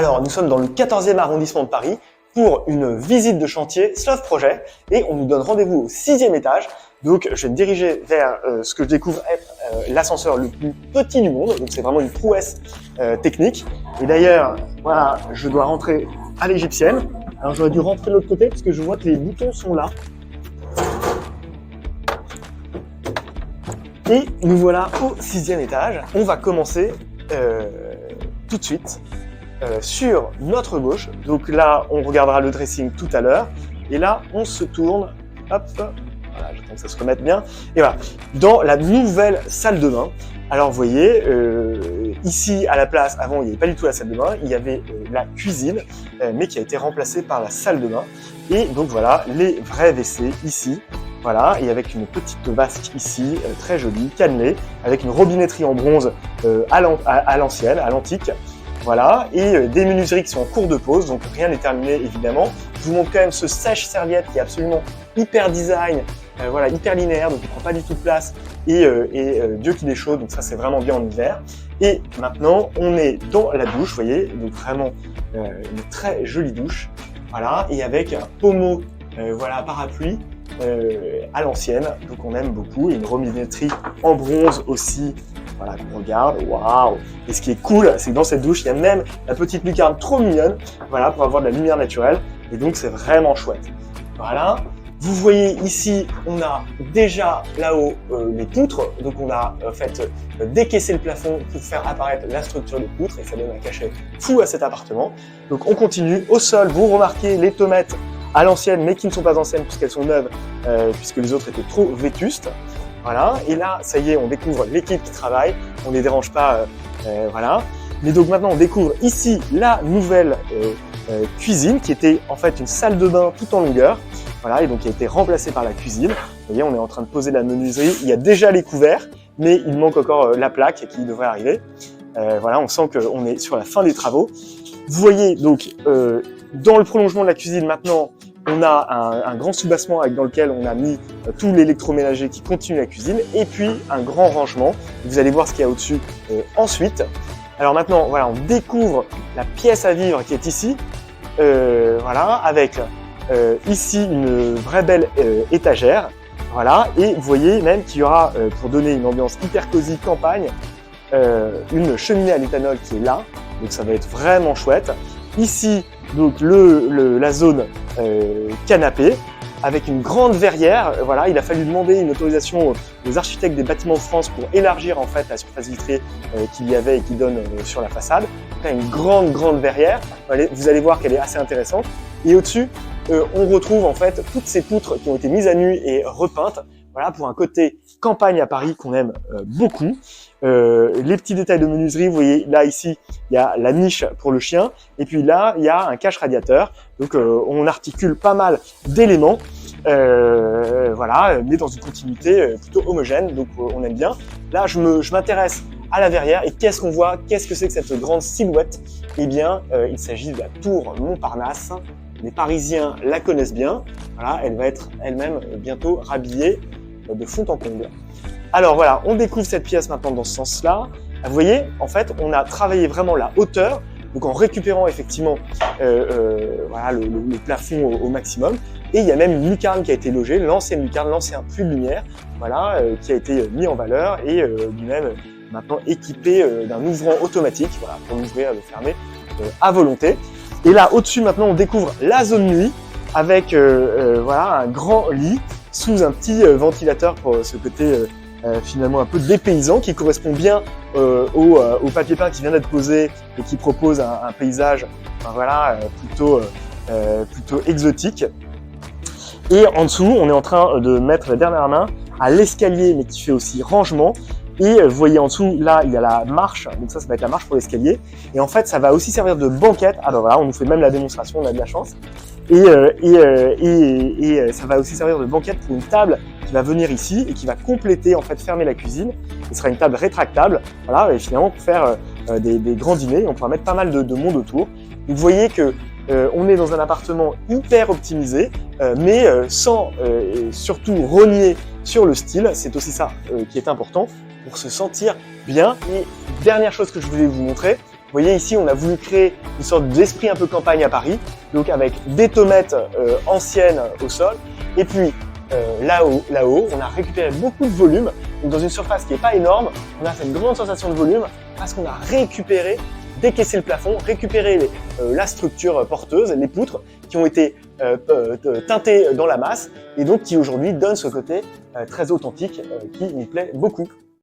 Alors, nous sommes dans le 14e arrondissement de Paris pour une visite de chantier Slough Projet et on nous donne rendez-vous au 6e étage. Donc, je vais me diriger vers ce que je découvre être l'ascenseur le plus petit du monde. Donc, c'est vraiment une prouesse technique. Et d'ailleurs, voilà, je dois rentrer à l'égyptienne. Alors, j'aurais dû rentrer de l'autre côté parce que je vois que les boutons sont là. Et nous voilà au 6e étage. On va commencer tout de suite sur notre gauche. Donc là, on regardera le dressing tout à l'heure. Et là, on se tourne. Hop, voilà, j'attends que ça se remette bien. Et voilà, dans la nouvelle salle de bain. Alors, vous voyez, ici, à la place, avant, il n'y avait pas du tout la salle de bain. Il y avait la cuisine, mais qui a été remplacée par la salle de bain. Et donc, voilà, les vrais WC ici. Voilà, et avec une petite vasque ici, très jolie, cannelée, avec une robinetterie en bronze à l'ancienne, à l'antique. Voilà, et des menuiseries qui sont en cours de pause, donc rien n'est terminé évidemment. Je vous montre quand même ce sèche-serviette qui est absolument hyper design, voilà, hyper linéaire, donc il ne prend pas du tout de place, et Dieu qu'il est chaud, donc ça c'est vraiment bien en hiver. Et maintenant, on est dans la douche, vous voyez, donc vraiment une très jolie douche, voilà, et avec un pommeau, voilà, parapluie, à l'ancienne, donc on aime beaucoup, et une robinetterie en bronze aussi, voilà, qu'on regarde, waouh! Et ce qui est cool, c'est que dans cette douche, il y a même la petite lucarne trop mignonne, voilà, pour avoir de la lumière naturelle, et donc c'est vraiment chouette. Voilà, vous voyez ici, on a déjà là-haut les poutres, donc on a en fait décaissé le plafond pour faire apparaître la structure des poutres, et ça donne un cachet fou à cet appartement. Donc on continue, au sol, vous remarquez les tomates à l'ancienne, mais qui ne sont pas anciennes puisqu'elles sont neuves, puisque les autres étaient trop vétustes. Voilà, et là, ça y est, on découvre l'équipe qui travaille, on ne les dérange pas, voilà. Mais donc maintenant, on découvre ici la nouvelle cuisine, qui était en fait une salle de bain tout en longueur, voilà, et donc qui a été remplacée par la cuisine. Vous voyez, on est en train de poser la menuiserie, il y a déjà les couverts, mais il manque encore la plaque qui devrait arriver. Voilà, on sent qu'on est sur la fin des travaux. Vous voyez donc, dans le prolongement de la cuisine maintenant, on a un grand soubassement dans lequel on a mis tout l'électroménager qui continue la cuisine et puis un grand rangement. Vous allez voir ce qu'il y a au-dessus ensuite. Alors maintenant, voilà, on découvre la pièce à vivre qui est ici, voilà, avec ici une vraie belle étagère, voilà, et vous voyez même qu'il y aura, pour donner une ambiance hyper cosy campagne, une cheminée à l'éthanol qui est là, donc ça va être vraiment chouette. Ici, donc la zone canapé avec une grande verrière. Voilà, il a fallu demander une autorisation aux architectes des bâtiments de France pour élargir en fait la surface vitrée qu'il y avait et qui donne sur la façade. Donc là, une grande verrière. Vous allez voir qu'elle est assez intéressante. Et au-dessus, on retrouve en fait toutes ces poutres qui ont été mises à nu et repeintes. Voilà, pour un côté campagne à Paris qu'on aime beaucoup. Les petits détails de menuiserie, vous voyez là ici, il y a la niche pour le chien, et puis là, il y a un cache radiateur. Donc on articule pas mal d'éléments, voilà, mais dans une continuité plutôt homogène, donc on aime bien. Là, je m'intéresse à la verrière, et qu'est-ce qu'on voit? Qu'est-ce que c'est que cette grande silhouette? Eh bien, il s'agit de la tour Montparnasse. Les Parisiens la connaissent bien. Voilà, elle va être elle-même bientôt rhabillée de fond en comble. Alors voilà, on découvre cette pièce maintenant dans ce sens-là. Vous voyez, en fait, on a travaillé vraiment la hauteur, donc en récupérant effectivement voilà, le plafond au maximum. Et il y a même une lucarne qui a été logée, l'ancienne lucarne, l'ancien puits de lumière, voilà, qui a été mis en valeur et lui-même maintenant équipé d'un ouvrant automatique, voilà, pour l'ouvrir et le fermer à volonté. Et là, au-dessus, maintenant, on découvre la zone nuit avec voilà, un grand lit sous un petit ventilateur pour ce côté finalement un peu dépaysant qui correspond bien au papier peint qui vient d'être posé et qui propose un paysage enfin, voilà, plutôt exotique. Et en dessous, on est en train de mettre la dernière main à l'escalier, mais qui fait aussi rangement. Et vous voyez en dessous, là, il y a la marche. Donc ça va être la marche pour l'escalier. Et en fait, ça va aussi servir de banquette. Ah ben voilà, on nous fait même la démonstration, on a de la chance. Et ça va aussi servir de banquette pour une table qui va venir ici et qui va compléter, en fait, fermer la cuisine. Ce sera une table rétractable. Voilà, et finalement, pour faire des grands dîners, on pourra mettre pas mal de monde autour. Donc vous voyez que on est dans un appartement hyper optimisé, mais sans surtout rogner sur le style. C'est aussi ça qui est important pour se sentir bien. Et dernière chose que je voulais vous montrer, Vous voyez ici, on a voulu créer une sorte d'esprit un peu campagne à Paris, donc avec des tomates anciennes au sol, et puis là-haut, on a récupéré beaucoup de volume, donc dans une surface qui n'est pas énorme, on a cette grande sensation de volume parce qu'on a récupéré, décaissé le plafond, récupéré la structure porteuse, les poutres qui ont été teintées dans la masse et donc qui aujourd'hui donnent ce côté très authentique qui nous plaît beaucoup.